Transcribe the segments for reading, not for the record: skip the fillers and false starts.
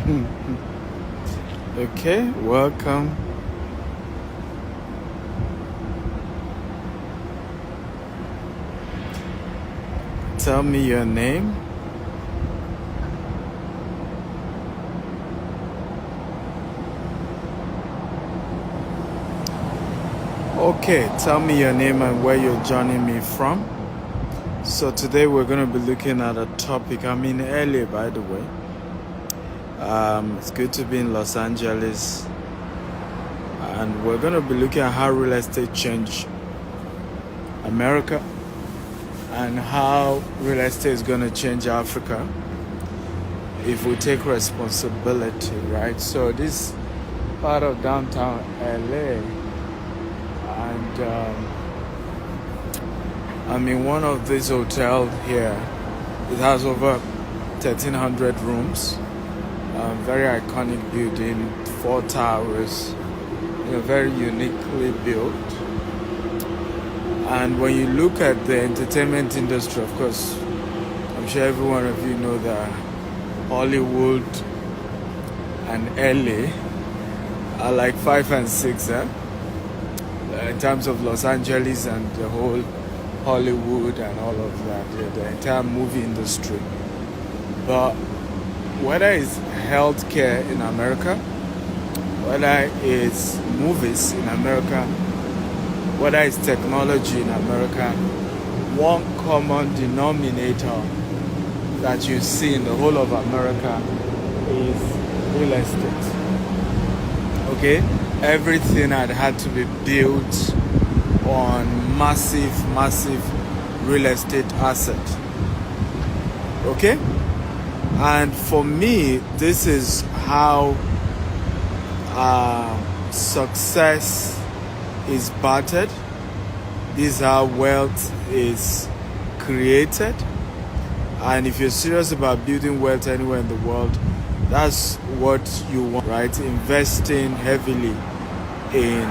Okay, welcome. Tell me your name. Okay, tell me your name and where you're joining me from. So today we're going to be looking at a topic. I'm in LA, by the way. It's good to be in Los Angeles. And we're going to be looking at how real estate changed America and how real estate is going to change Africa if we take responsibility, right? So this part of downtown LA, and I'm in one of these hotels here. It has over 1,300 rooms. Very iconic building, 4 towers, very uniquely built. And when you look at the entertainment industry, of course, I'm sure every one of you know that Hollywood and LA are like 5 and 6, in terms of Los Angeles and the whole Hollywood and all of that, the entire movie industry. But whether it's healthcare in America, whether it's movies in America, whether it's technology in America, one common denominator that you see in the whole of America is real estate. Okay? Everything had to be built on massive real estate asset. Okay? And for me, this is how success is bartered. This is how wealth is created. And if you're serious about building wealth anywhere in the world, that's what you want, right? Investing heavily in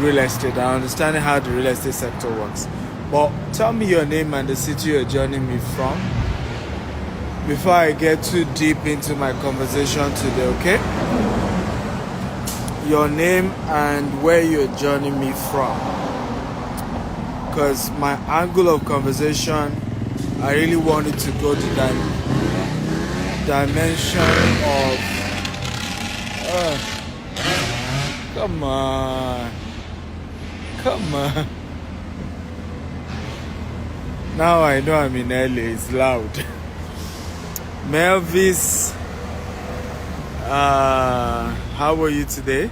real estate and understanding how the real estate sector works. But tell me your name and the city you're joining me from before I get too deep into my conversation today, okay? Your name and where you're joining me from. Because my angle of conversation, I really wanted to go to that dimension of come on. Now I know I'm in LA, it's loud. Melvis, how are you today?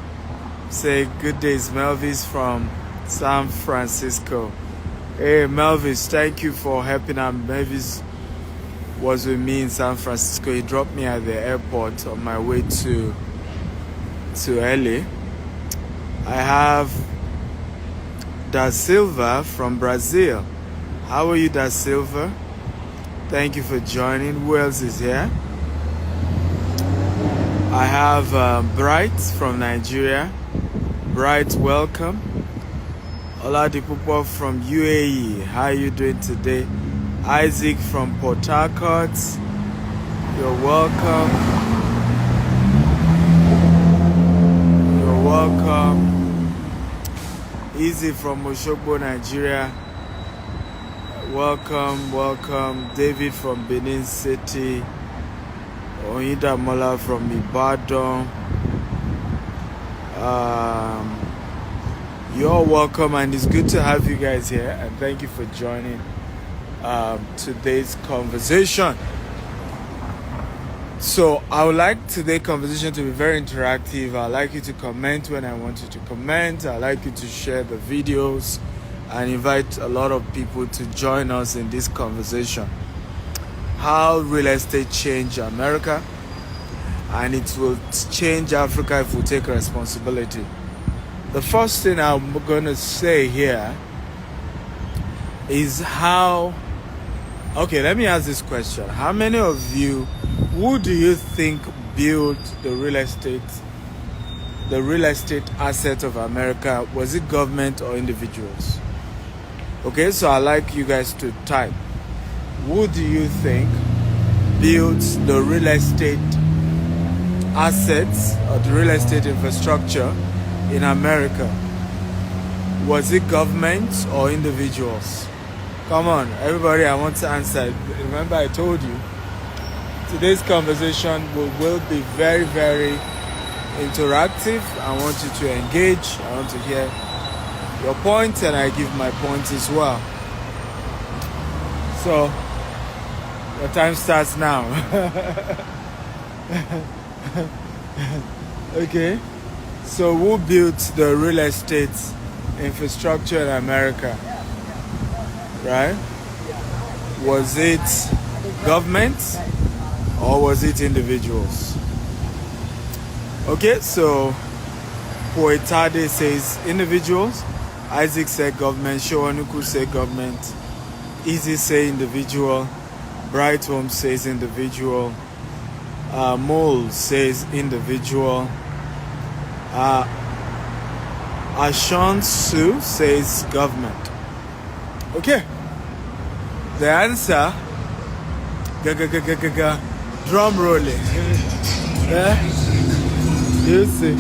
Say good days, Melvis from San Francisco. Hey Melvis, thank you for helping out. Melvis was with me in San Francisco. He dropped me at the airport on my way to LA. I have Da Silva from Brazil. How are you, Da Silva? Thank you for joining. Who else is here? I have Bright from Nigeria. Bright, welcome. Oladipupo from UAE. How are you doing today? Isaac from Port Harcourt. You're welcome. You're welcome. Easy from Osogbo, Nigeria. Welcome. David from Benin City. Oyinda Mola from Ibadan. You're welcome, and it's good to have you guys here, and thank you for joining today's conversation. So I would like today's conversation to be very interactive. I'd like you to comment when I want you to comment. I'd like you to share the videos and invite a lot of people to join us in this conversation. How real estate changed America, and it will change Africa if we take responsibility. The first thing I'm going to say here is how... Okay, let me ask this question. How many of you, who do you think built the real estate asset of America? Was it government or individuals? Okay, so I'd like you guys to type. Who do you think built the real estate assets or the real estate infrastructure in America? Was it government or individuals? Come on, everybody, I want to answer. Remember, I told you, today's conversation will be very, very interactive. I want you to engage. I want to hear your points, and I give my points as well. So, your time starts now. Okay. So, who built the real estate infrastructure in America? Right? Was it government or was it individuals? Okay, so Poetade says individuals, Isaac said government, Showanuku said government, Easy say individual, Bright Home says individual, Mole says individual, Ashan Su says government. Okay, the answer, drum rolling. Yeah? You see,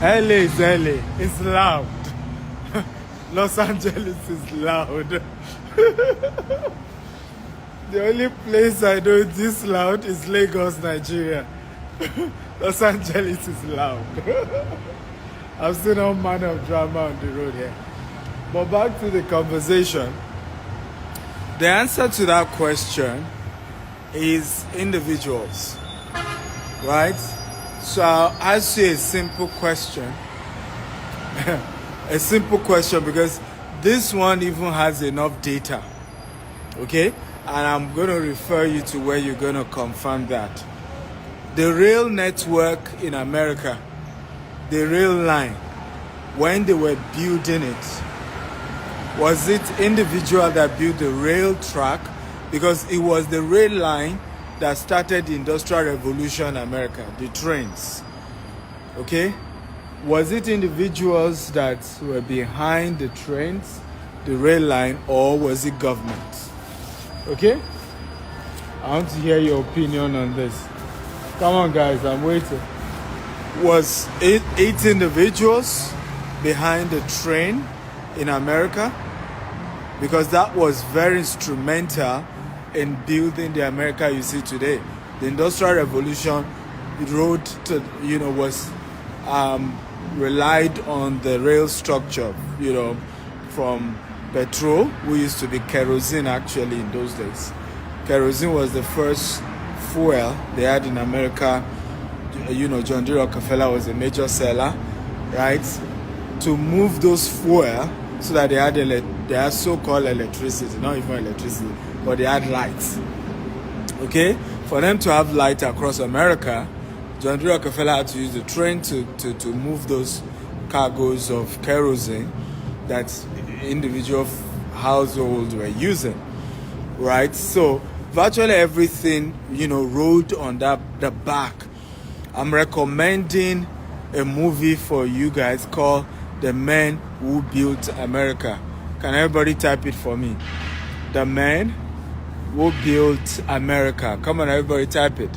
LA is LA, it's loud. Los Angeles is loud. The only place I know this loud is Lagos, Nigeria. Los Angeles is loud. I've seen all manner of drama on the road here. But back to the conversation. The answer to that question is individuals, right? So I'll ask you a simple question. A simple question, because this one even has enough data, okay? And I'm going to refer you to where you're going to confirm that. The rail network in America, the rail line, when they were building it, was it individual that built the rail track? Because it was the rail line that started the Industrial Revolution in America, the trains. Okay? Was it individuals that were behind the trains, the rail line, or was it government? Okay? I want to hear your opinion on this. Come on, guys, I'm waiting. Was it 8 individuals behind the train in America? Because that was very instrumental in building the America you see today. The Industrial Revolution road to, was relied on the rail structure, from petrol, who used to be kerosene actually in those days. Kerosene was the first fuel they had in America. John D. Rockefeller was a major seller, right? To move those fuel so that they had so-called electricity, not even electricity, but they had lights. Okay? For them to have light across America, John D. Rockefeller had to use the train to move those cargoes of kerosene that individual households were using, right? So virtually everything, rode on the back. I'm recommending a movie for you guys called The Men Who Built America. Can everybody type it for me? The Men Who Built America. Come on, everybody, type it.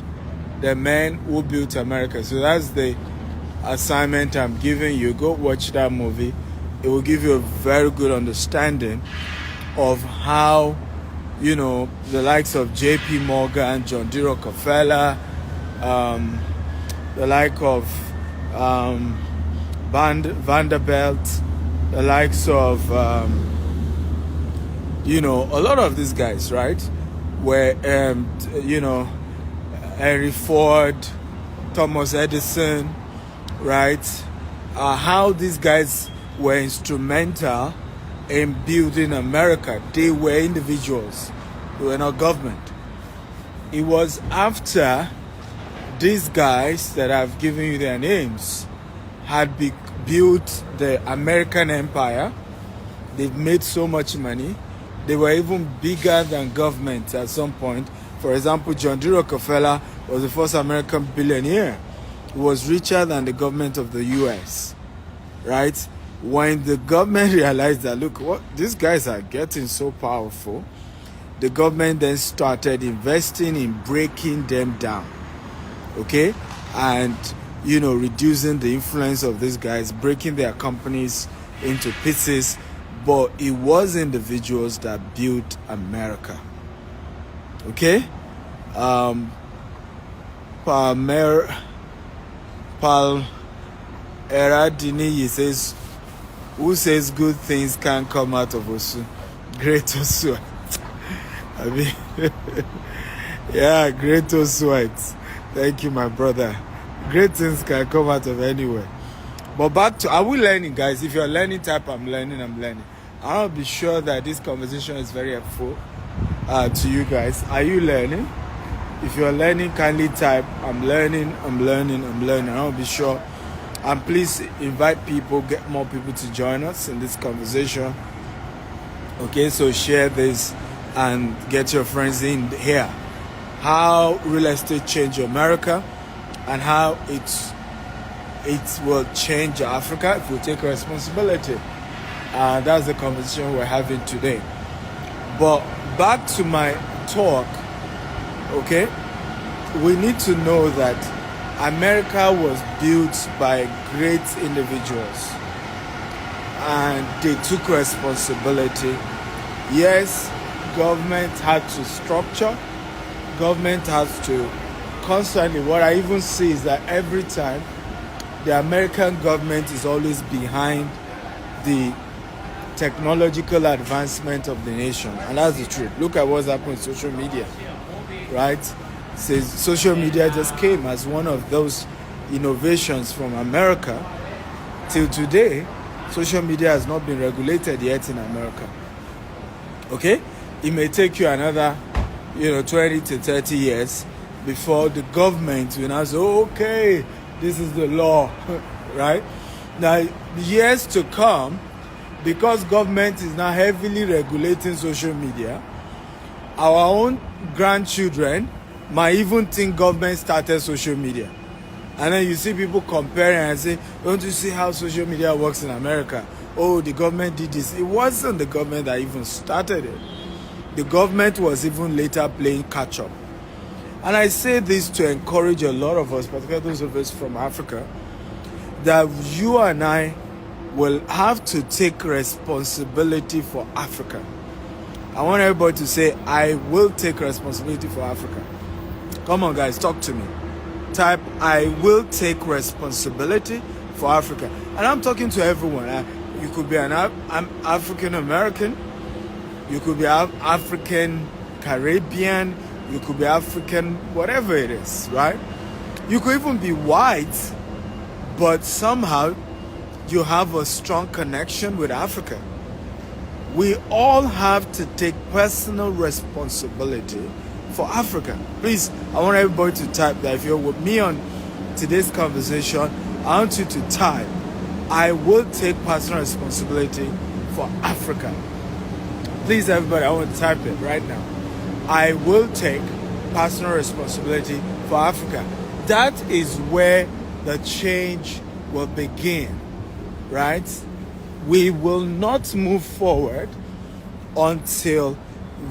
The Men Who Built America. So that's the assignment I'm giving you. Go watch that movie. It will give you a very good understanding of how, the likes of J.P. Morgan, John D. Rockefeller, the like of Vanderbilt, the likes of, a lot of these guys, right? Where, Henry Ford, Thomas Edison, right? How these guys were instrumental in building America. They were individuals. They were not government. It was after these guys that I've given you their names had built the American empire. They've made so much money. They were even bigger than government at some point. For example, John D. Rockefeller was the first American billionaire. He was richer than the government of the US, right? When the government realized that, look, these guys are getting so powerful, the government then started investing in breaking them down. Okay? and, reducing the influence of these guys, breaking their companies into pieces. But it was individuals that built America. Okay? Paul Eradini says, who says good things can't come out of Osu? Great Osu. I mean, yeah, great Osu. Thank you, my brother. Great things can come out of anywhere. But back to, are we learning, guys? If you're learning type, I'm learning. I want to be sure that this conversation is very helpful to you guys. Are you learning? If you're learning, kindly type, I'm learning. I want to be sure. And please invite people, get more people to join us in this conversation. Okay, so share this and get your friends in here. How real estate changed America and how it will change Africa if we take responsibility. That's the conversation we're having today. But back to my talk, okay? We need to know that America was built by great individuals and they took responsibility. Yes, government had to structure, government has to constantly, what I even see is that every time the American government is always behind the technological advancement of the nation, and that's the truth. Look at what's happening with social media, right? Says social media just came as one of those innovations from America. Till today, social media has not been regulated yet in America. Okay, it may take you another 20 to 30 years before the government will now say, okay, this is the law. Right now, years to come, because government is now heavily regulating social media, our own grandchildren might even think government started social media. And then you see people comparing and say, don't you see how social media works in America? Oh, the government did this. It wasn't the government that even started it. The government was even later playing catch up. And I say this to encourage a lot of us, particularly those of us from Africa, that you and I will have to take responsibility for Africa. I want everybody to say, I will take responsibility for Africa. Come on, guys, talk to me. Type, I will take responsibility for Africa. And I'm talking to everyone. You could be an African American. You could be African Caribbean. You could be African, whatever it is, right? You could even be white, but somehow you have a strong connection with Africa. We all have to take personal responsibility for Africa. Please, I want everybody to type that. If you're with me on today's conversation, I want you to type, I will take personal responsibility for Africa. Please, everybody, I want to type it right now. I will take personal responsibility for Africa. That is where the change will begin, right? We will not move forward until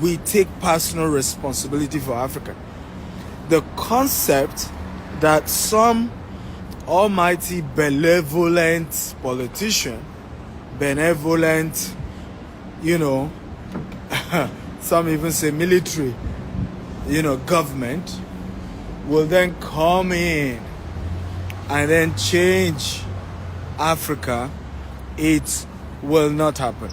we take personal responsibility for Africa. The concept that some almighty benevolent politician, some even say military, government will then come in and then change Africa, it will not happen.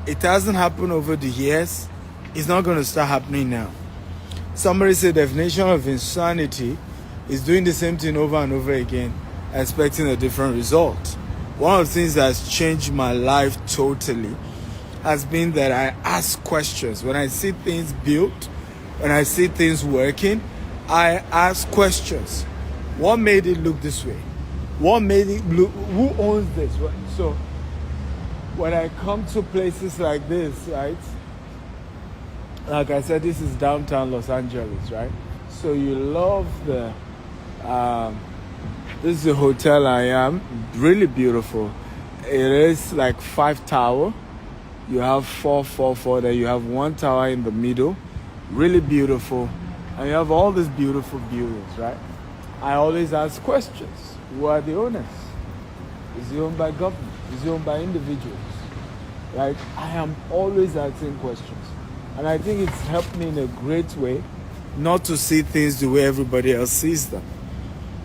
It hasn't happened over the years. It's not going to start happening now. Somebody said the definition of insanity is doing the same thing over and over again, expecting a different result. One of the things that has changed my life totally has been that I ask questions. When I see things built, when I see things working, I ask questions. What made it look this way? What made it look? Who owns this? Right? So when I come to places like this, right? Like I said, this is downtown Los Angeles, right? So you love the, this is the hotel I am, really beautiful. It is like 5 towers. You have 4, then you have 1 tower in the middle, really beautiful. And you have all these beautiful buildings, right? I always ask questions. Who are the owners? Is it owned by government? Is it owned by individuals? Right? I am always asking questions. And I think it's helped me in a great way not to see things the way everybody else sees them.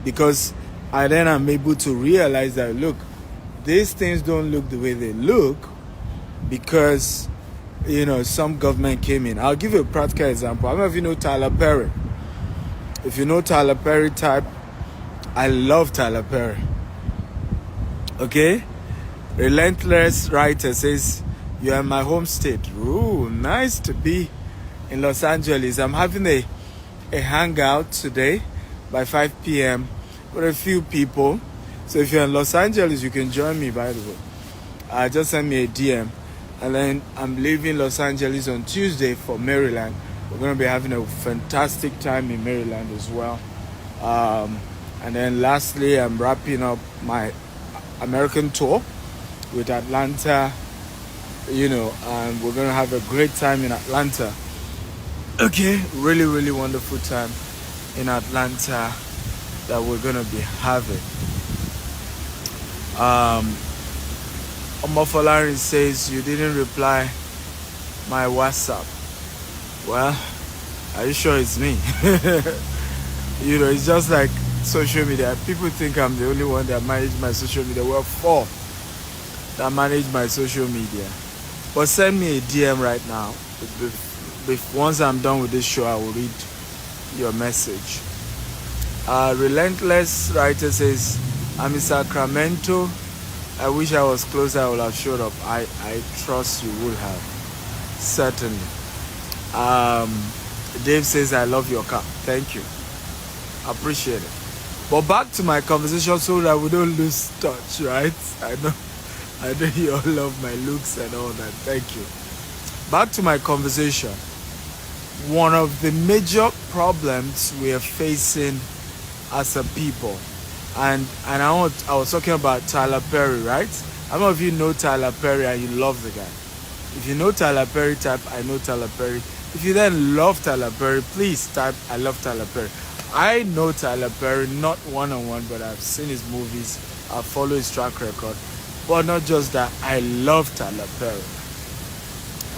Because I then am able to realize that, look, these things don't look the way they look because, some government came in. I'll give you a practical example. I don't know if you know Tyler Perry. If you know Tyler Perry, type, I love Tyler Perry. Okay? Relentless Writer says, you are in my home state. Ooh, nice to be in Los Angeles. I'm having a hangout today by 5 p.m. with a few people. So if you're in Los Angeles, you can join me, by the way. Just send me a DM. And then I'm leaving Los Angeles on Tuesday for Maryland. We're going to be having a fantastic time in Maryland as well. And then lastly, I'm wrapping up my American tour with Atlanta, and we're going to have a great time in Atlanta. Okay, really, really wonderful time in Atlanta that we're going to be having. Omofolarin says, you didn't reply my WhatsApp. Well, are you sure it's me? It's just like social media. People think I'm the only one that manages my social media. We're 4 that manage my social media. But send me a DM right now. Once I'm done with this show, I will read your message. Relentless Writer says, I'm in Sacramento. I wish I was closer. I would have showed up. I trust you would have. Certainly. Dave says, I love your car. Thank you. Appreciate it. But back to my conversation so that we don't lose touch, right? I know you all love my looks and all that. Thank you. Back to my conversation. One of the major problems we are facing as a people, and I was talking about Tyler Perry, right? How many of you know Tyler Perry and you love the guy? If you know Tyler Perry, type, I know Tyler Perry. If you then love Tyler Perry, please type, I love Tyler Perry. I know Tyler Perry, not one-on-one, but I've seen his movies. I follow his track record. But not just that, I love Tyler Perry.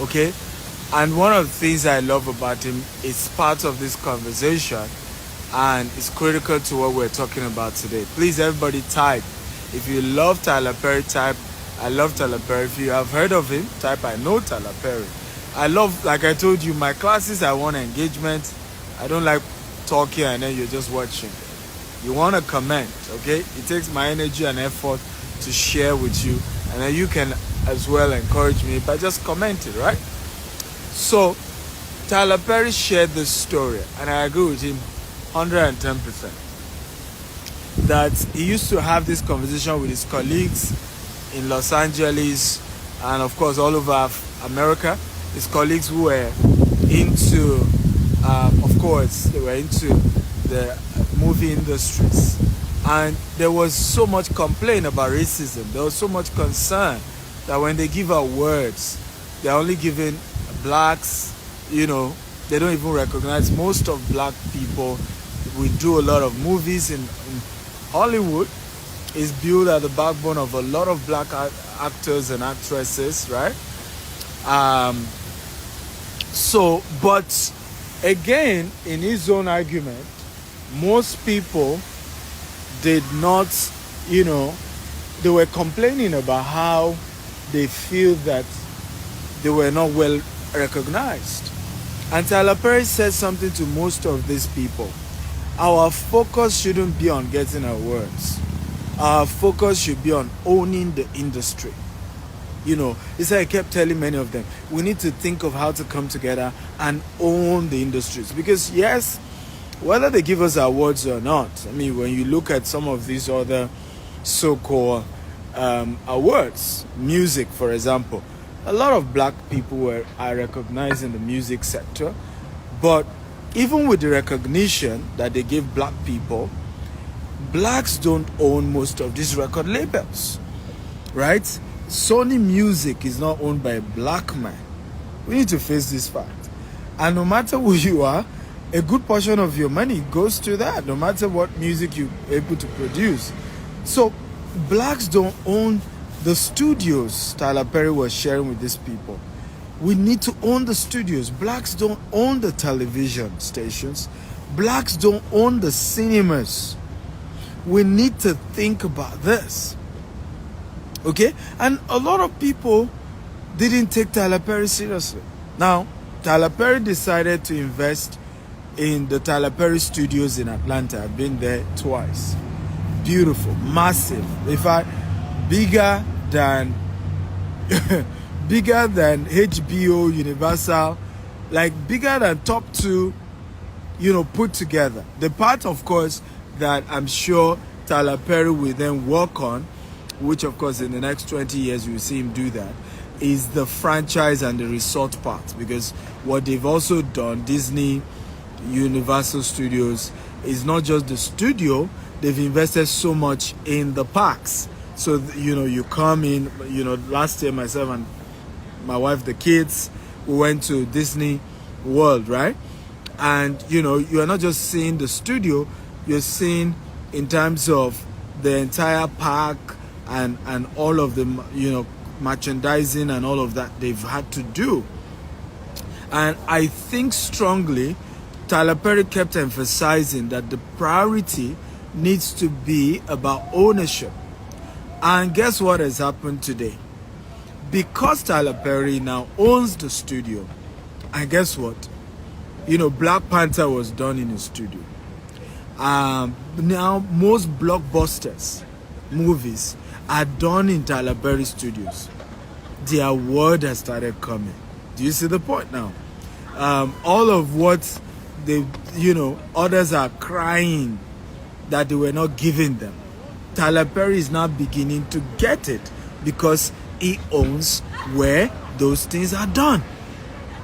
Okay? And one of the things I love about him is part of this conversation, and it's critical to what we're talking about today. Please, everybody type. If you love Tyler Perry, type, I love Tyler Perry. If you have heard of him, type, I know Tyler Perry. I love, like I told you, my classes, I want engagement. I don't like talking and then you're just watching. You want to comment, okay? It takes my energy and effort to share with you, and then you can as well encourage me by just commenting, right? So Tyler Perry shared this story, and I agree with him 110%, that he used to have this conversation with his colleagues in Los Angeles and of course all over America. His colleagues who were into of course they were into the movie industries, and there was so much complaint about racism. There was so much concern that when they give out words, they're only giving blacks, they don't even recognize most of black people. We do a lot of movies in Hollywood. Is built at the backbone of a lot of black actors and actresses, right? But again, in his own argument, most people did not, they were complaining about how they feel that they were not well recognized. And Tyler Perry said something to most of these people. Our focus shouldn't be on getting awards. Our focus should be on owning the industry. It's like I kept telling many of them, we need to think of how to come together and own the industries. Because yes, whether they give us awards or not, I mean, when you look at some of these other so-called awards, music, for example, a lot of black people are recognized in the music sector. But even with the recognition that they give black people, blacks don't own most of these record labels, right? Sony Music is not owned by a black man. We need to face this fact. And no matter who you are, a good portion of your money goes to that, no matter what music you're able to produce. So blacks don't own the studios Tyler Perry was sharing with these people. We need to own the studios. Blacks don't own the television stations. Blacks don't own the cinemas. We need to think about this. Okay? And a lot of people didn't take Tyler Perry seriously. Now, Tyler Perry decided to invest in the Tyler Perry Studios in Atlanta. I've been there twice. Beautiful, massive. In fact, bigger than bigger than HBO, Universal, like bigger than top two, put together. The part, of course, that I'm sure Tyler Perry will then work on, which of course in the next 20 years you will see him do that, is the franchise and the resort part. Because what they've also done, Disney, Universal Studios, is not just the studio, they've invested so much in the parks. So, you come in, last year myself and my wife, the kids, we went to Disney World, right? And, you are not just seeing the studio, you're seeing in terms of the entire park and all of the, merchandising and all of that they've had to do. And I think strongly Tyler Perry kept emphasizing that the priority needs to be about ownership. And guess what has happened today? Because Tyler Perry now owns the studio, and guess what? Black Panther was done in his studio. Now most blockbusters movies are done in Tyler Perry Studios. The award has started coming. Do you see the point now? All of what they, others are crying that they were not giving them, Tyler Perry is now beginning to get it because he owns where those things are done,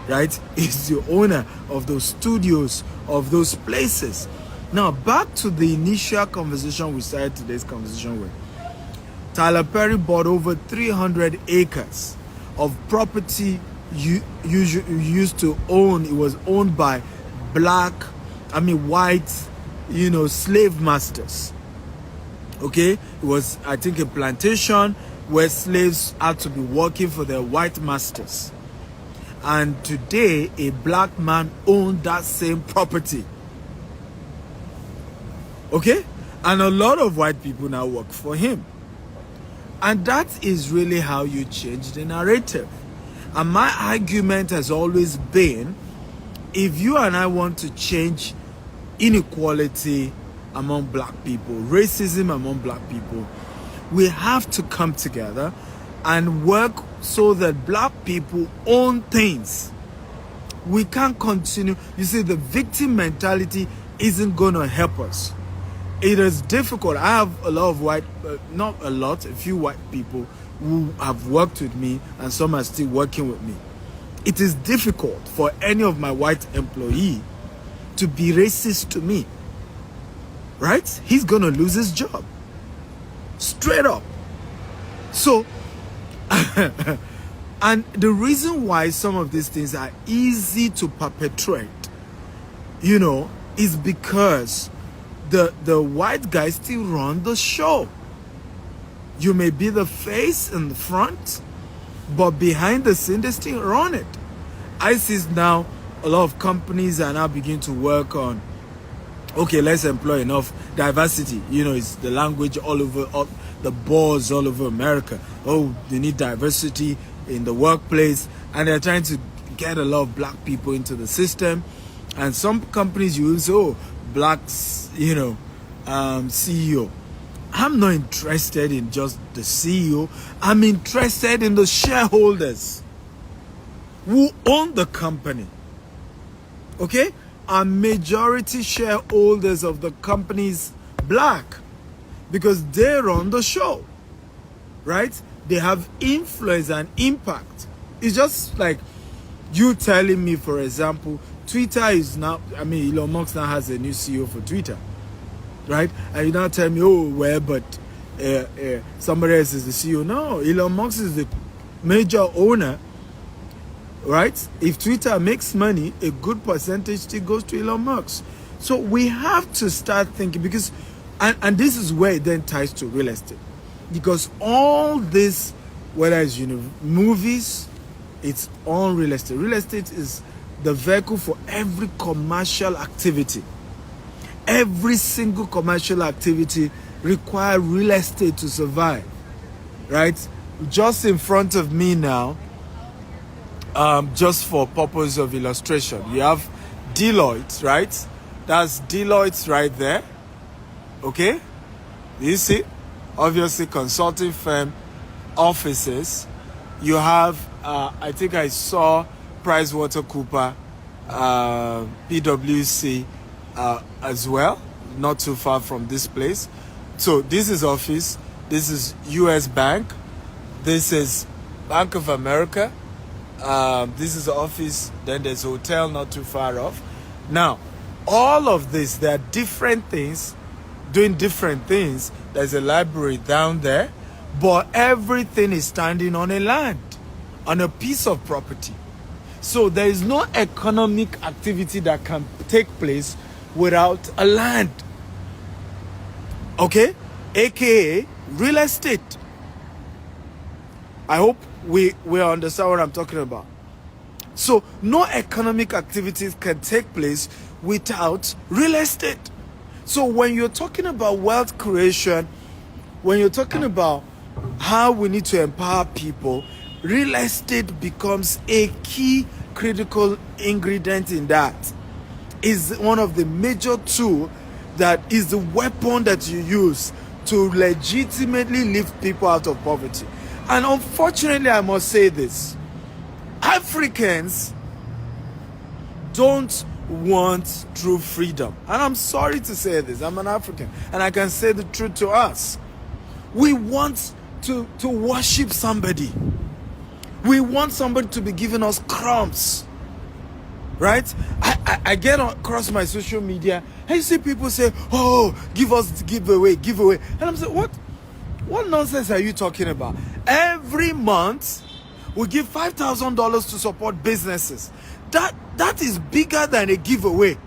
right? He's the owner of those studios, of those places. Now, back to the initial conversation we started today's conversation with. Tyler Perry bought over 300 acres of property you used to own. It was owned by white, slave masters. Okay? It was, I think, a plantation where slaves had to be working for their white masters. And today, a black man owned that same property. Okay? And a lot of white people now work for him. And that is really how you change the narrative. And my argument has always been, if you and I want to change inequality among black people, racism among black people, we have to come together and work so that black people own things. We can't continue. You see, the victim mentality isn't going to help us. It is difficult. I have a lot of a few white people who have worked with me, and some are still working with me. It is difficult for any of my white employee to be racist to me, right? He's going to lose his job. Straight up. So, and the reason why some of these things are easy to perpetrate, is because the white guys still run the show. You may be the face in the front, but behind the scene they still run it. I see now a lot of companies are now beginning to work on, okay, let's employ enough diversity. It's the language all over, the boards all over America. Oh, they need diversity in the workplace, and they're trying to get a lot of black people into the system. And some companies use, blacks, CEO. I'm not interested in just the CEO. I'm interested in the shareholders who own the company. Okay? Are majority shareholders of the companies black? Because they run the show, right? They have influence and impact. It's just like you telling me, for example, Twitter is now, Elon Musk now has a new CEO for Twitter, right? And you now tell me, but somebody else is the CEO. No, Elon Musk is the major owner right? If Twitter makes money, a good percentage still goes to Elon Musk. So we have to start thinking, because, and this is where it then ties to real estate, because all this, whether it's movies, it's all real estate. Real estate is the vehicle for every commercial activity. Every single commercial activity requires real estate to survive, right? Just in front of me now, just for purpose of illustration, you have Deloitte, right? That's Deloitte right there. Okay, you see, obviously consulting firm offices. You have, I think I saw PricewaterhouseCoopers, PwC as well, not too far from this place. So this is office. This is U.S. Bank. This is Bank of America. This is the office. Then there's a hotel not too far off. Now, all of this, there are different things doing different things. There's a library down there, but everything is standing on a land, on a piece of property. So there is no economic activity that can take place without a land. Okay? AKA real estate. I hope we understand what I'm talking about. So no economic activities can take place without real estate. So when you're talking about wealth creation, when you're talking about how we need to empower people, real estate becomes a key critical ingredient in that. Is one of the major tools that is the weapon that you use to legitimately lift people out of poverty. And unfortunately, I must say this, Africans don't want true freedom. And I'm sorry to say this, I'm an African, and I can say the truth to us. We want to worship somebody. We want somebody to be giving us crumbs. Right? I get across my social media and you see people say, oh, give us giveaway. And I'm saying, what nonsense are you talking about? Every month we give $5,000 to support businesses. That is bigger than a giveaway.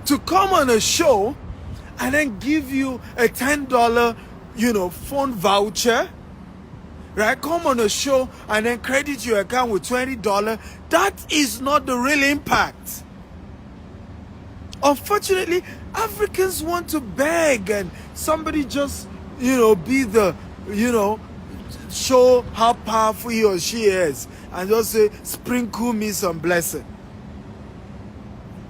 To come on a show and then give you a $10, phone voucher, right? Come on a show and then credit your account with $20. That is not the real impact. Unfortunately, Africans want to beg and somebody just, be the, show how powerful he or she is and just say, sprinkle me some blessing.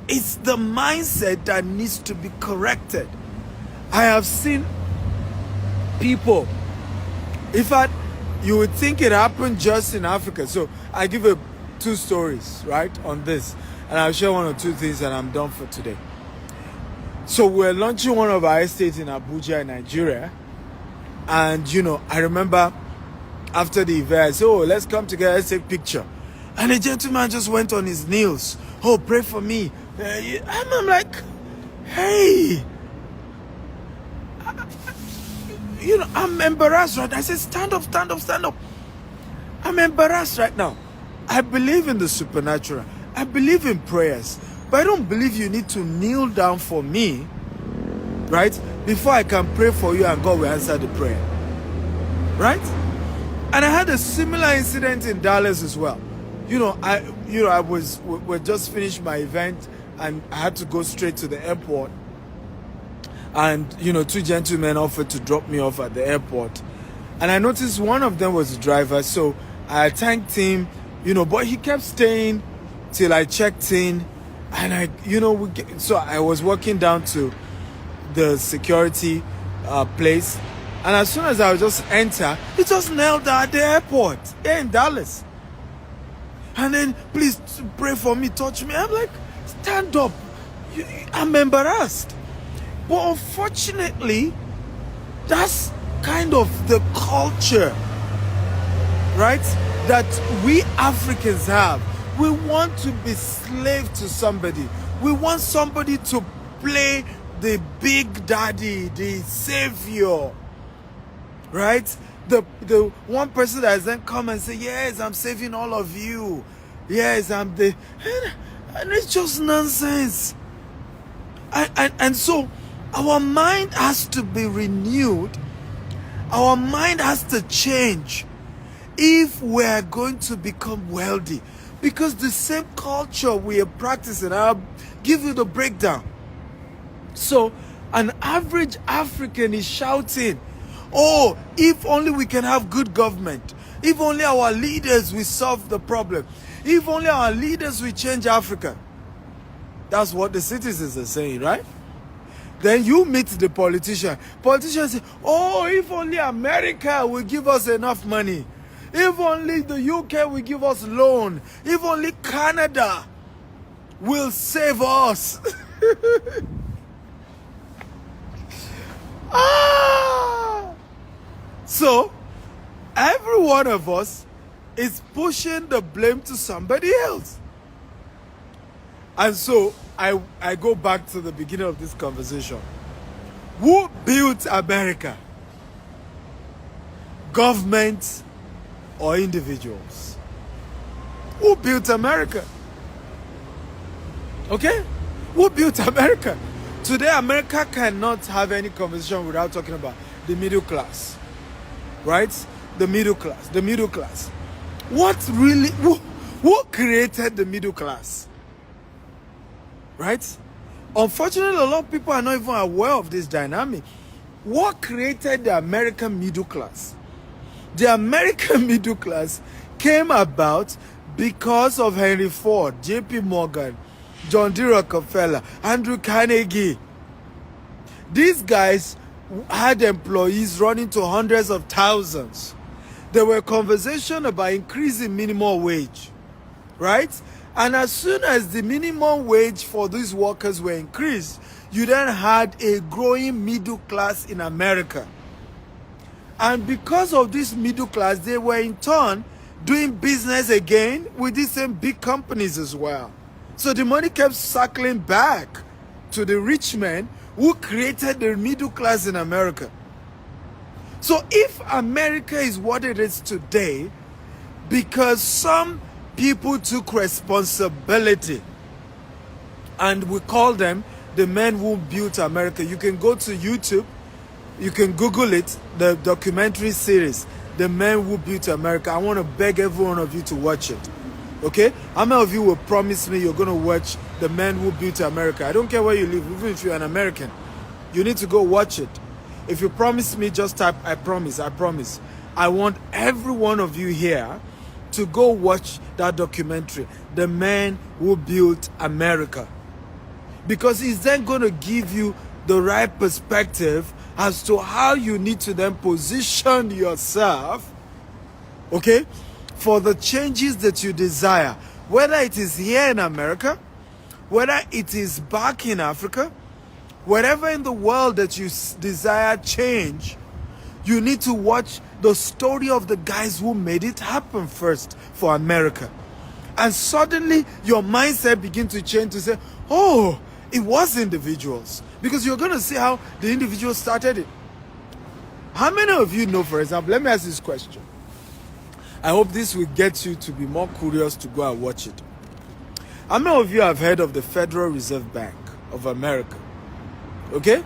It's the mindset that needs to be corrected. I have seen people, in fact, you would think it happened just in Africa. So I give you 2 stories, right, on this. And I'll share 1 or 2 things and I'm done for today. So we're launching one of our estates in Abuja, in Nigeria. And, I remember after the event, I said, oh, let's come together, let's take a picture. And the gentleman just went on his knees. Oh, pray for me. I'm like, hey. I'm embarrassed right now. I said, stand up. I'm embarrassed right now. I believe in the supernatural. I believe in prayers. But I don't believe you need to kneel down for me, right? Before I can pray for you and God will answer the prayer. Right? And I had a similar incident in Dallas as well. We just finished my event and I had to go straight to the airport. And, 2 gentlemen offered to drop me off at the airport. And I noticed one of them was the driver. So I thanked him, but he kept staying till I checked in. And so I was walking down to the security place. And as soon as I would just enter, he just knelt down at the airport here in Dallas. And then, please pray for me, touch me. I'm like, stand up. I'm embarrassed. But unfortunately, that's kind of the culture, right, that we Africans have. We want to be slave to somebody. We want somebody to play the big daddy, the savior, right? the one person that has then come and say, yes, I'm saving all of you. Yes, I'm the... And it's just nonsense. And so our mind has to be renewed. Our mind has to change if we're going to become wealthy. Because the same culture we are practicing, I'll give you the breakdown. So an average African is shouting, oh, if only we can have good government. If only our leaders will solve the problem. If only our leaders will change Africa. That's what the citizens are saying, right? Then you meet the politician. Politicians say, oh, if only America will give us enough money. If only the UK will give us loan. If only Canada will save us. So, every one of us is pushing the blame to somebody else. And so, I go back to the beginning of this conversation. Who built America? Government or individuals? Who built America? Okay? Who built America? Today, America cannot have any conversation without talking about the middle class. Right? The middle class. The middle class. What really... Who created the middle class? Right? Unfortunately, a lot of people are not even aware of this dynamic. What created the American middle class? The American middle class came about because of Henry Ford, J.P. Morgan, John D. Rockefeller, Andrew Carnegie. These guys had employees running to hundreds of thousands. There were conversations about increasing minimum wage, right? And as soon as the minimum wage for these workers were increased, you then had a growing middle class in America. And because of this middle class, they were in turn doing business again with these same big companies as well. So the money kept circling back to the rich men who created the middle class in America. So if America is what it is today, because some people took responsibility, and we call them the men who built America. You can go to YouTube, you can Google it, the documentary series, The Men Who Built America. I want to beg every one of you to watch it. Okay? How many of you will promise me you're going to watch The Men Who Built America? I don't care where you live, even if you're an American. You need to go watch it. If you promise me, just type, I promise, I promise. I want every one of you here to go watch that documentary, The Men Who Built America. Because it's then going to give you the right perspective as to how you need to then position yourself, okay, for the changes that you desire. Whether it is here in America, whether it is back in Africa, wherever in the world that you desire change, you need to watch the story of the guys who made it happen first for America. And suddenly your mindset begins to change to say, oh, it was individuals. Because you're going to see how the individuals started it. How many of you know, for example, let me ask this question. I hope this will get you to be more curious to go and watch it. How many of you have heard of the Federal Reserve Bank of America? Okay?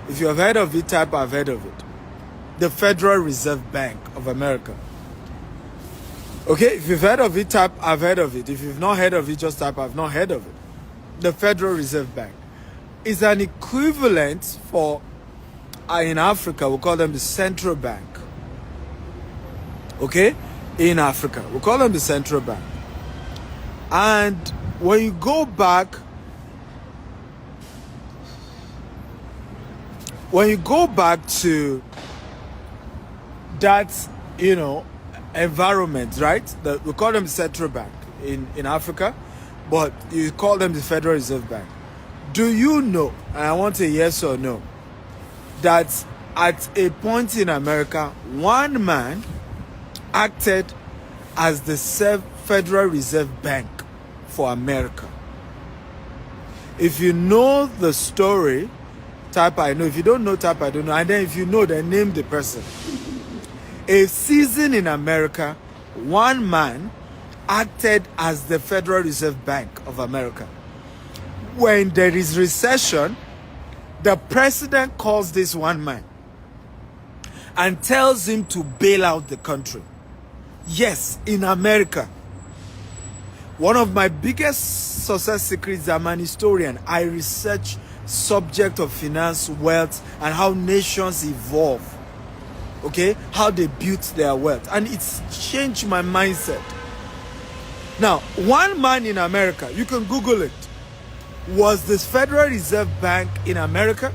If you have heard of it, type I've heard of it. The Federal Reserve Bank of America. Okay? If you've heard of it, type I've heard of it. If you've not heard of it, just type I've not heard of it. The Federal Reserve Bank is an equivalent for, in Africa, we call them the central bank. Okay? In Africa, we call them the central bank. And when you go back, to that, environment, right? We call them the central bank in Africa, but you call them the Federal Reserve Bank. Do you know, and I want a yes or no, that at a point in America, one man acted as the Federal Reserve Bank for America? If you know the story, type I know. If you don't know, type I don't know. And then if you know, then name the person. A season in America, one man acted as the Federal Reserve Bank of America. When there is recession, the president calls this one man and tells him to bail out the country. Yes, in America. One of my biggest success secrets, I'm an historian. I research subject of finance, wealth, and how nations evolve. Okay? How they built their wealth. And it's changed my mindset. Now, one man in America, you can Google it, was this Federal Reserve Bank in America.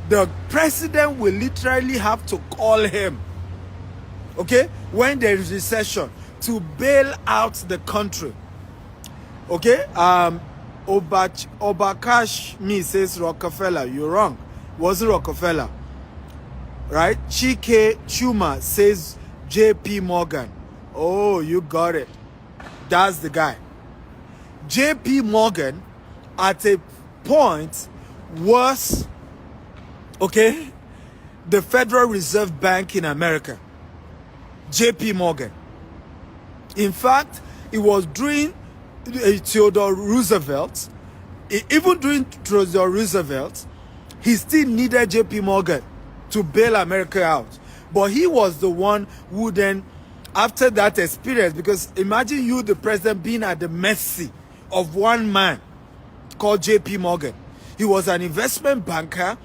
The president will literally have to call him, okay, when there is recession, to bail out the country. Okay? Obakash me says Rockefeller. You're wrong. Wasn't Rockefeller. Right? Chike Chuma says JP Morgan. Oh, you got it. That's the guy. JP Morgan at a point was, okay, the Federal Reserve Bank in America. JP Morgan. In fact, it was during Theodore Roosevelt. Even during Theodore Roosevelt, he still needed JP Morgan to bail America out. But he was the one who then, after that experience, because imagine you, the president, being at the mercy of one man called JP Morgan. He was an investment banker.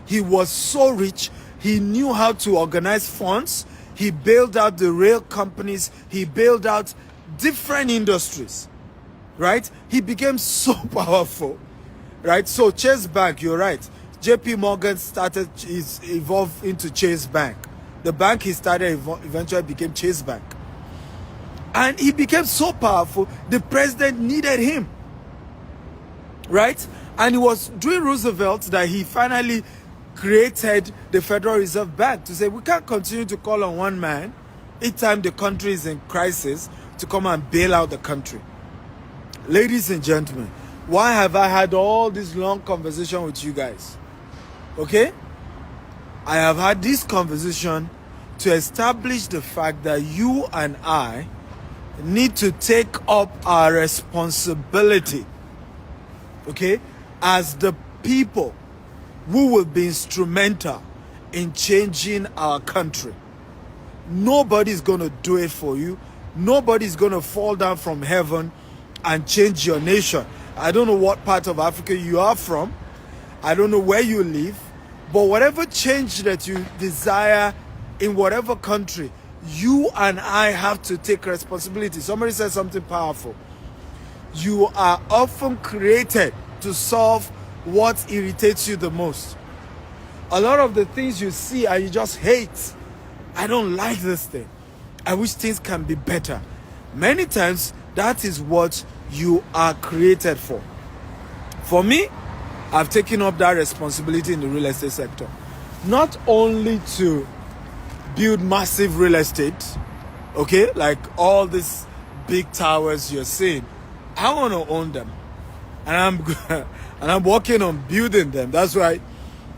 He was so rich. He knew how to organize funds. He bailed out the rail companies. He bailed out different industries, right? He became so powerful, right? So Chase Bank, you're right. JP Morgan evolved into Chase Bank. The bank he started eventually became Chase Bank. And he became so powerful, the president needed him, right? And it was during Roosevelt that he finally created the Federal Reserve Bank to say we can't continue to call on one man each time the country is in crisis to come and bail out the country. Ladies and gentlemen, why have I had all this long conversation with you guys? Okay? I have had this conversation to establish the fact that you and I need to take up our responsibility, okay, as the people who will be instrumental in changing our country. Nobody's going to do it for you. Nobody's going to fall down from heaven and change your nation. I don't know what part of Africa you are from. I don't know where you live. But whatever change that you desire in whatever country, you and I have to take responsibility. Somebody said something powerful. You are often created to solve what irritates you the most. A lot of the things you see and you just hate. I don't like this thing. I wish things can be better. Many times, that is what you are created for. For me, I've taken up that responsibility in the real estate sector. Not only to build massive real estate, okay, like all these big towers you're seeing. I want to own them. And I'm working on building them. That's why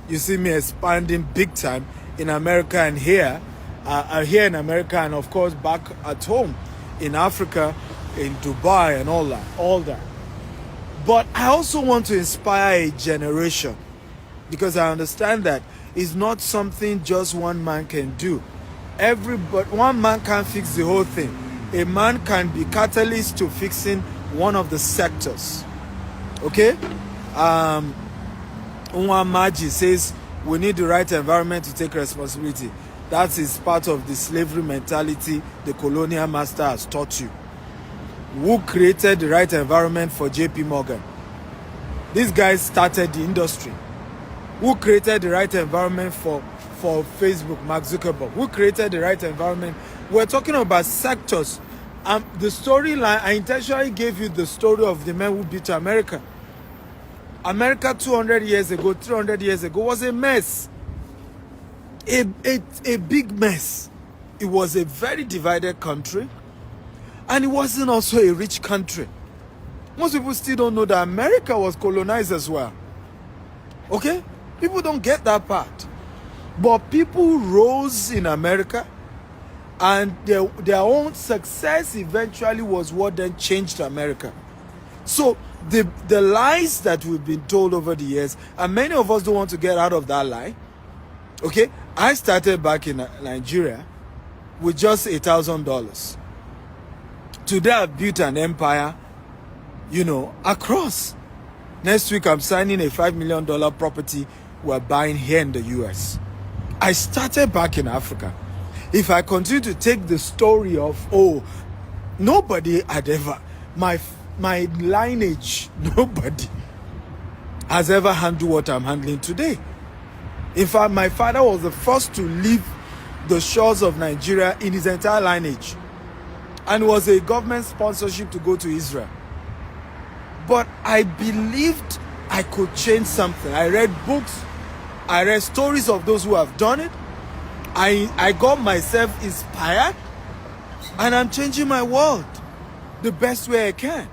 you see me expanding big time in America and here in America, and of course back at home in Africa, in Dubai and all that. But I also want to inspire a generation, because I understand that it's not something just one man can do. One man can't fix the whole thing. A man can be catalyst to fixing one of the sectors. Okay? Unwa Maji says we need the right environment to take responsibility. That is part of the slavery mentality the colonial master has taught you. Who created the right environment for JP Morgan? These guys started the industry. Who created the right environment for Facebook, Mark Zuckerberg? Who created the right environment? We're talking about sectors. The storyline, I intentionally gave you the story of the men who built America. America 200 years ago, 300 years ago was a mess. A big mess. It was a very divided country. And it wasn't also a rich country. Most people still don't know that America was colonized as well. Okay? People don't get that part. But people rose in America And their own success eventually was what then changed America. So the lies that we've been told over the years, and many of us don't want to get out of that lie. Okay, I started back in Nigeria with just $1,000. Today I've built an empire, across. Next week I'm signing a $5 million property we're buying here in the US. I started back in Africa. If I continue to take the story of, nobody had ever, my lineage, nobody has ever handled what I'm handling today. In fact, my father was the first to leave the shores of Nigeria in his entire lineage, and was a government sponsorship to go to Israel. But I believed I could change something. I read books, I read stories of those who have done it. I got myself inspired, and I'm changing my world the best way I can.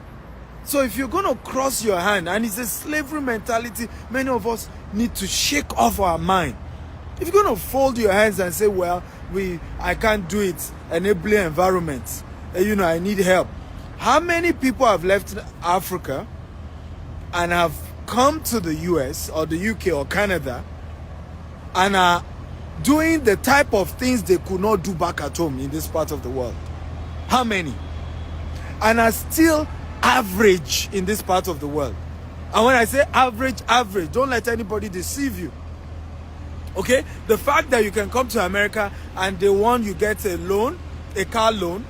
So if you're going to cross your hand, and it's a slavery mentality many of us need to shake off our mind. If you're going to fold your hands and say, well, I can't do it, enabling environment, I need help. How many people have left Africa and have come to the US or the UK or Canada and are doing the type of things they could not do back at home in this part of the world? How many? And are still average in this part of the world. And when I say average, don't let anybody deceive you. Okay? The fact that you can come to America and they want you get a loan, a car loan,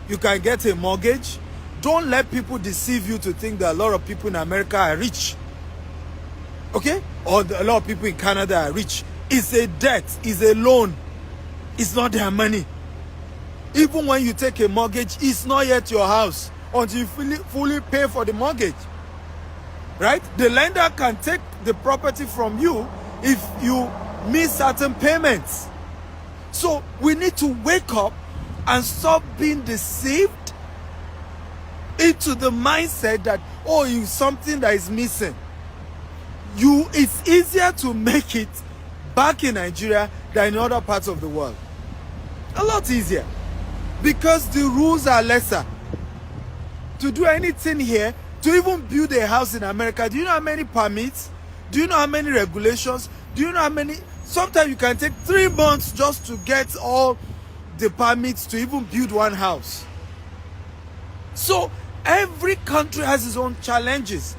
you can get a mortgage. Don't let people deceive you to think that a lot of people in America are rich. Okay? Or a lot of people in Canada are rich. It's a debt, it's a loan. It's not their money. Even when you take a mortgage, it's not yet your house until you fully pay for the mortgage. Right? The lender can take the property from you if you miss certain payments. So we need to wake up and stop being deceived into the mindset that, it's something that is missing. It's easier to make it back in Nigeria than in other parts of the world. A lot easier. Because the rules are lesser. To do anything here, to even build a house in America, do you know how many permits? Do you know how many regulations? Do you know how many? Sometimes you can take 3 months just to get all the permits to even build one house. So every country has its own challenges.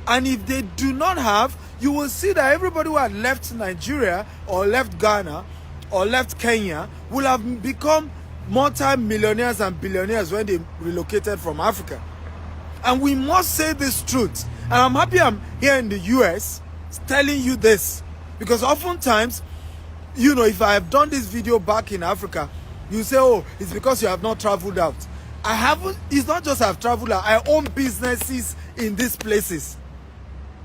And if they do not have, you will see that everybody who had left Nigeria or left Ghana or left Kenya will have become multi-millionaires and billionaires when they relocated from Africa. And we must say this truth. And I'm happy I'm here in the US telling you this, because oftentimes, if I have done this video back in Africa, you say, it's because you have not traveled out. I haven't. It's not just I've traveled out. I own businesses in these places.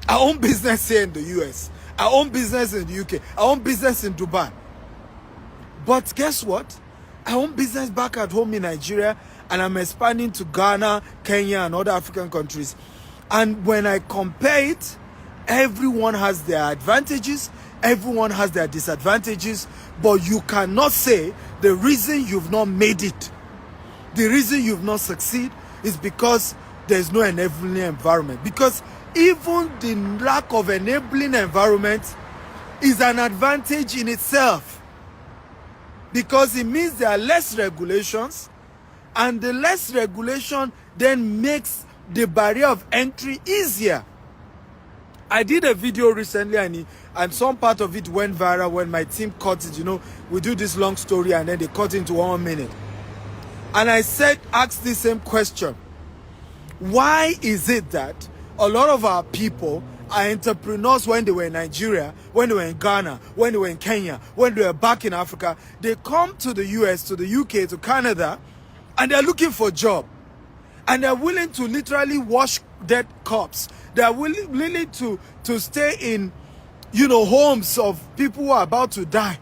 I own business here in the US. I own business in the UK. I own business in Dubai. But guess what? I own business back at home in Nigeria, and I'm expanding to Ghana, Kenya, and other African countries. And when I compare it, everyone has their advantages, everyone has their disadvantages, but you cannot say the reason you've not made it, the reason you've not succeeded is because there's no enabling environment. Because even the lack of enabling environment is an advantage in itself. Because it means there are less regulations, and the less regulation then makes the barrier of entry easier. I did a video recently, and some part of it went viral when my team cut it. We do this long story and then they cut into 1 minute. And I asked the same question. Why is it that a lot of our people are entrepreneurs when they were in Nigeria, when they were in Ghana, when they were in Kenya, when they were back in Africa? They come to the US, to the UK, to Canada, and they're looking for a job. And they're willing to literally wash dead corpses. They're willing to stay in, homes of people who are about to die.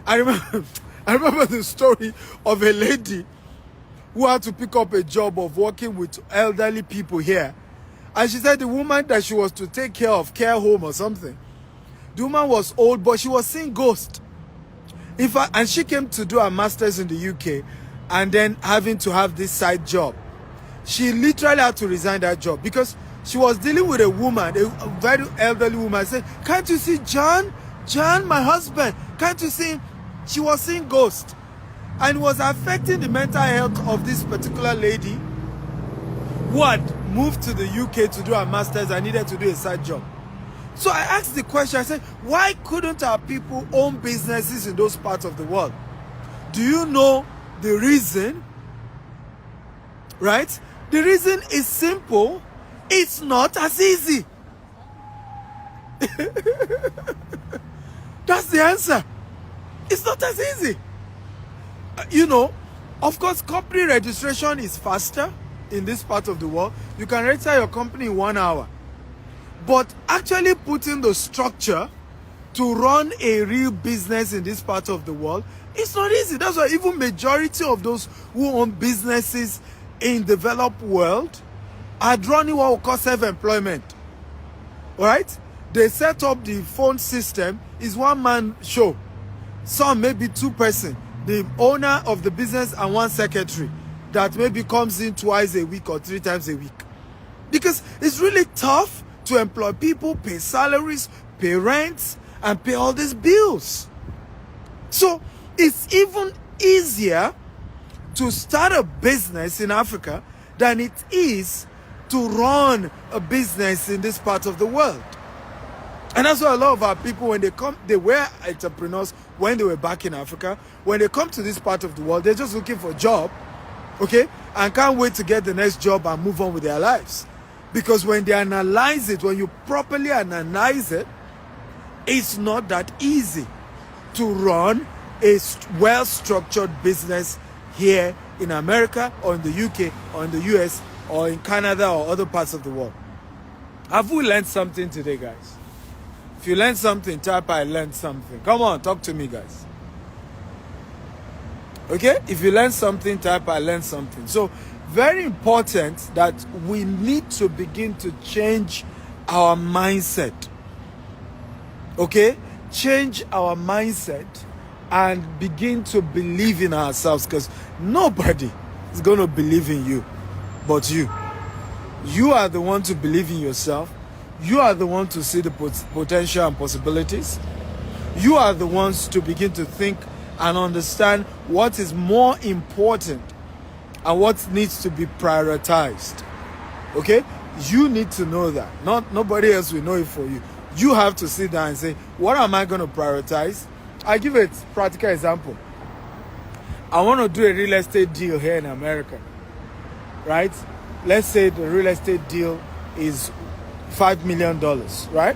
I remember the story of a lady who had to pick up a job of working with elderly people here. And she said the woman that she was to take care of, care home or something, the woman was old, but she was seeing ghosts. In fact, and she came to do her master's in the UK and then having to have this side job. She literally had to resign that job because she was dealing with a woman, a very elderly woman. Said, "Can't you see John? John, my husband, can't you see him?" She was seeing ghosts. And it was affecting the mental health of this particular lady who had moved to the UK to do her master's and needed to do a side job. So I asked the question, I said, why couldn't our people own businesses in those parts of the world? Do you know the reason? Right? The reason is simple. It's not as easy. That's the answer. It's not as easy. You know, of course, company registration is faster in this part of the world. You can register your company in 1 hour. But actually putting the structure to run a real business in this part of the world, it's not easy. That's why even majority of those who own businesses in developed world are running what we call self-employment. All right? They set up the phone system, is one-man show. Some maybe 2 person, the owner of the business and 1 secretary that maybe comes in twice a week or 3 times a week. Because it's really tough to employ people, pay salaries, pay rents, and pay all these bills. So it's even easier to start a business in Africa than it is to run a business in this part of the world. And that's why a lot of our people, when they come, they were entrepreneurs when they were back in Africa. When they come to this part of the world, they're just looking for a job, okay? And can't wait to get the next job and move on with their lives. Because when they analyze it, when you properly analyze it, it's not that easy to run a well-structured business here in America or in the UK or in the US or in Canada or other parts of the world. Have we learned something today, guys? If you learned something, type I learned something. Come on, talk to me, guys. Okay? If you learned something, type I learned something. So, very important that we need to begin to change our mindset. Okay? Change our mindset and begin to believe in ourselves, because nobody is going to believe in you but you. You are the one to believe in yourself. You are the one to see the potential and possibilities. You are the ones to begin to think and understand what is more important and what needs to be prioritized. Okay? You need to know that. Nobody else will know it for you. You have to sit down and say, what am I going to prioritize? I'll give a practical example. I want to do a real estate deal here in America. Right? Let's say the real estate deal is $5 million, right?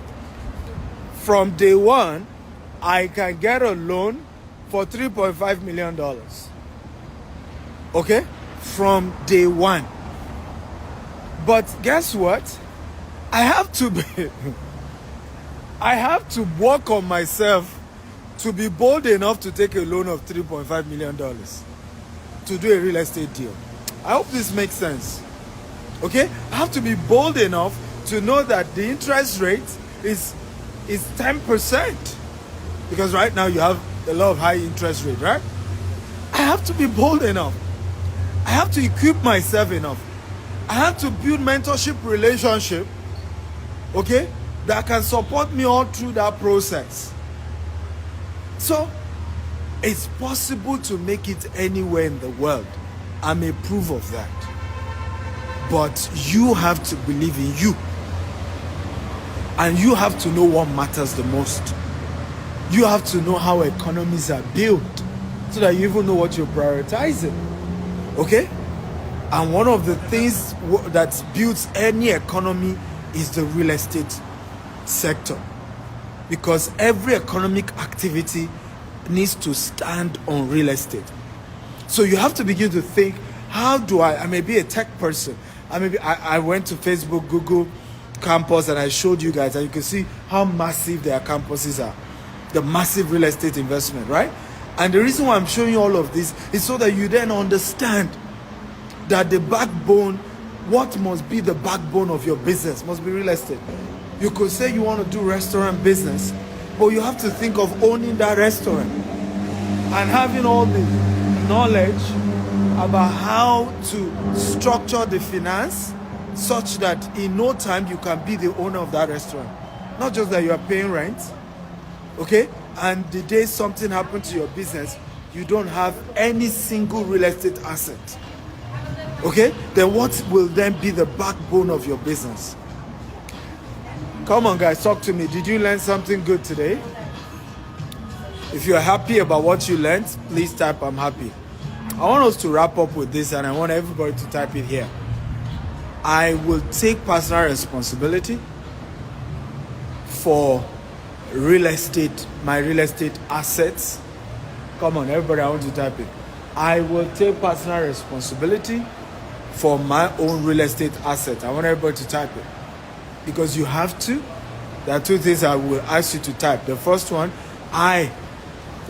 From day one, I can get a loan for $3.5 million. Okay? From day one. But guess what? I have to work on myself to be bold enough to take a loan of $3.5 million to do a real estate deal. I hope this makes sense. Okay? I have to be bold enough to know that the interest rate is 10%. Because right now you have a lot of high interest rate, right? I have to be bold enough. I have to equip myself enough. I have to build mentorship relationship, okay, that can support me all through that process. So, it's possible to make it anywhere in the world. I'm a proof of that. But you have to believe in you. And you have to know what matters the most. You have to know how economies are built so that you even know what you're prioritizing. Okay? And one of the things that builds any economy is the real estate sector. Because every economic activity needs to stand on real estate. So you have to begin to think, how do I may be a tech person. I went to Facebook, Google campus, and I showed you guys, and you can see how massive their campuses are. The massive real estate investment, right? And the reason why I'm showing you all of this is so that you then understand that the backbone, what must be the backbone of your business must be real estate. You could say you want to do restaurant business, but you have to think of owning that restaurant. and having all the knowledge about how to structure the finance such that in no time you can be the owner of that restaurant. Not just that you are paying rent, okay? And the day something happened to your business, you don't have any single real estate asset, okay? Then what will then be the backbone of your business? Come on, guys, talk to me. Did you learn something good today? If you're happy about what you learned, please type I'm happy. I want us to wrap up with this, and I want everybody to type it here. I will take personal responsibility for real estate, my real estate assets. Come on, everybody, I want to type it. I will take personal responsibility for my own real estate assets. I want everybody to type it. Because you have to. There are two things I will ask you to type. The first one, I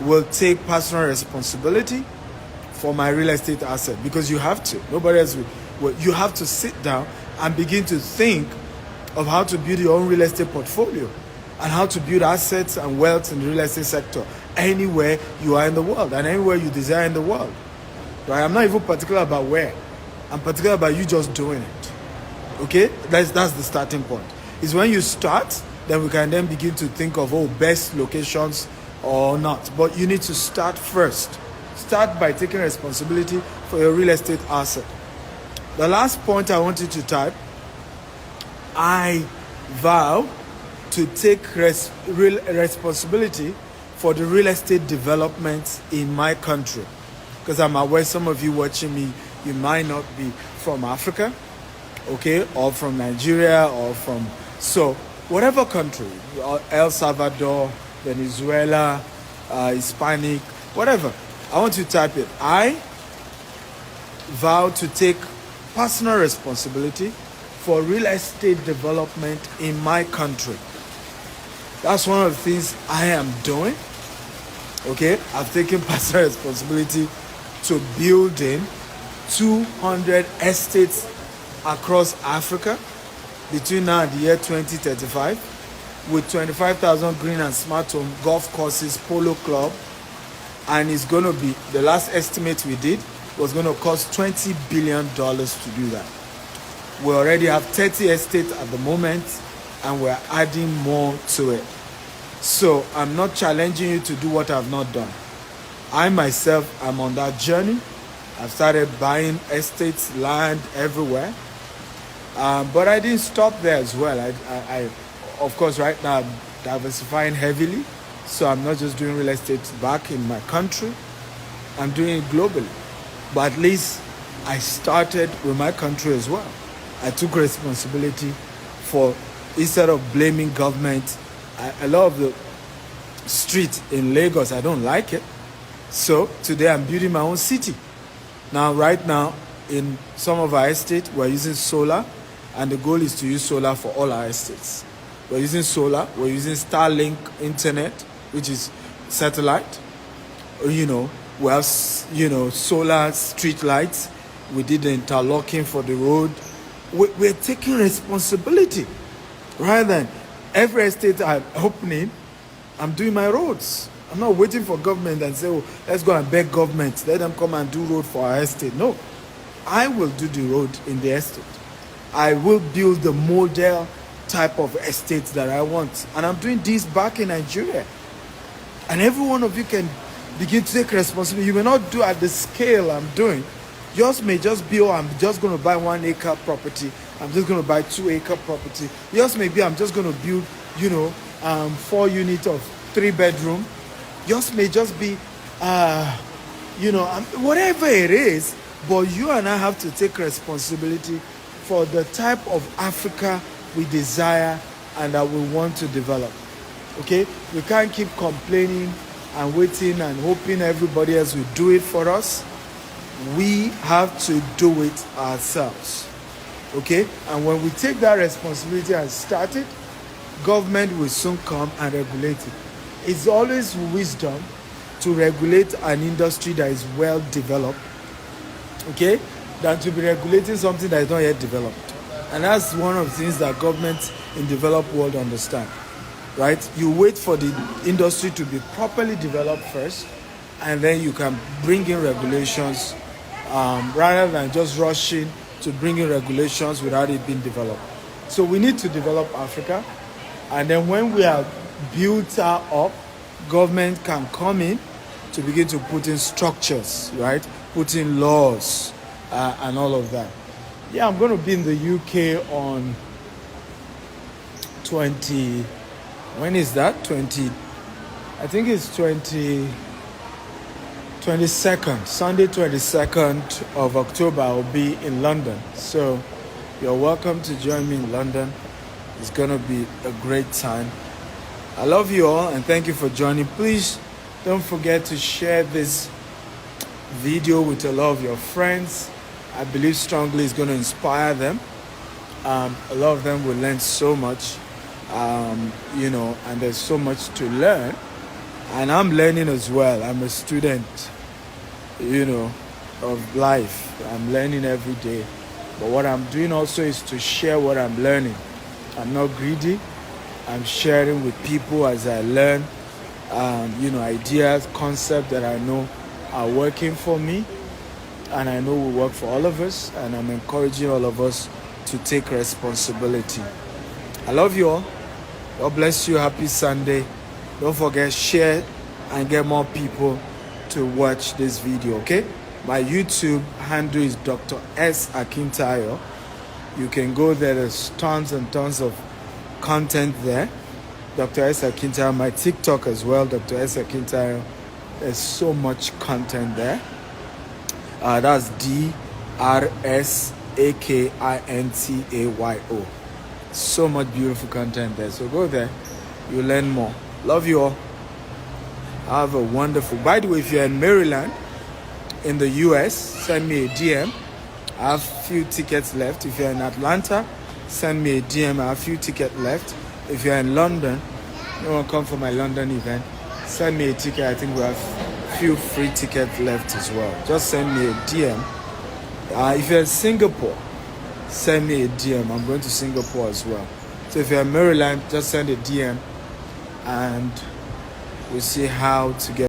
will take personal responsibility for my real estate asset. Because you have to. Nobody else will. Well, you have to sit down and begin to think of how to build your own real estate portfolio and how to build assets and wealth in the real estate sector anywhere you are in the world and anywhere you desire in the world. Right? I'm not even particular about where. I'm particular about you just doing it. Okay, that's the starting point. Is when you start, then we can then begin to think of best locations or not. But you need to start first. Start by taking responsibility for your real estate asset. The last point I want you to type: I vow to take responsibility for the real estate development in my country. Because I'm aware some of you watching me, you might not be from Africa, okay, or from Nigeria, or from, so whatever country, El Salvador, Venezuela, Hispanic, whatever, I want you to type it. I vow to take personal responsibility for real estate development in my country. That's one of the things I am doing, okay? I've taken personal responsibility to building 200 estates across Africa between now and the year 2035 with 25,000 green and smart home, golf courses, polo club, and it's going to be, the last estimate we did was going to cost $20 billion to do that. We already have 30 estates at the moment and we're adding more to it. So I'm not challenging you to do what I've not done. I myself am on that journey. I've started buying estates, land everywhere. But I didn't stop there as well. I of course, right now I'm diversifying heavily. So I'm not just doing real estate back in my country. I'm doing it globally. But at least I started with my country as well. I took responsibility for, instead of blaming government, I love the street in Lagos. I don't like it. So today I'm building my own city. Now, right now, in some of our estates, we're using solar, and the goal is to use solar for all our estates. We're using solar, we're using Starlink internet, which is satellite. You know, we have, solar street lights. We did the interlocking for the road. We're taking responsibility. Rather than every estate I'm opening, I'm doing my roads. I'm not waiting for government and say, let's go and beg government. Let them come and do road for our estate. No, I will do the road in the estate. I will build the model type of estates that I want. And I'm doing this back in Nigeria. And every one of you can begin to take responsibility. You may not do at the scale I'm doing. Yours may just be, I'm just going to buy 1 acre property. I'm just going to buy 2 acre property. Yours may be, I'm just going to build, 4 units of 3 bedroom. Yours may just be, whatever it is, but you and I have to take responsibility for the type of Africa we desire and that we want to develop. Okay? We can't keep complaining and waiting and hoping everybody else will do it for us. We have to do it ourselves. Okay? And when we take that responsibility and start it, government will soon come and regulate it. It's always wisdom to regulate an industry that is well developed, okay, than to be regulating something that is not yet developed. And that's one of the things that governments in developed world understand, right? You wait for the industry to be properly developed first, and then you can bring in regulations rather than just rushing to bring in regulations without it being developed. So we need to develop Africa, and then when we have built her up, government can come in to begin to put in structures, right? Put in laws and all of that. Yeah, I'm going to be in the UK on 20. When is that? 20. I think it's 22nd. Sunday, 22nd of October. I'll be in London. So you're welcome to join me in London. It's going to be a great time. I love you all and thank you for joining. Please don't forget to share this video with a lot of your friends. I believe strongly it's going to inspire them. A lot of them will learn so much, and there's so much to learn. And I'm learning as well. I'm a student, of life. I'm learning every day. But what I'm doing also is to share what I'm learning. I'm not greedy. I'm sharing with people as I learn, ideas, concepts that I know are working for me and I know will work for all of us, and I'm encouraging all of us to take responsibility. I love you all. God bless you. Happy Sunday. Don't forget, share and get more people to watch this video, okay? My YouTube handle is Dr. S. Akintayo. You can go there. There's tons and tons of content there. Dr. S. Akintayo. My TikTok as well, Dr. S. Akintayo. There's so much content there. That's DRSAKINTAYO. So much beautiful content there. So go there. You'll learn more. Love you all. Have a wonderful. By the way, if you're in Maryland, in the US, send me a DM. I have few tickets left. If you're in Atlanta, send me a DM. I have few tickets left. If you're in London, you want to come for my London event, send me a ticket. I think we have few free tickets left as well. Just send me a DM. If you're in Singapore, send me a DM. I'm going to Singapore as well. So if you're in Maryland, just send a DM and we'll see how to get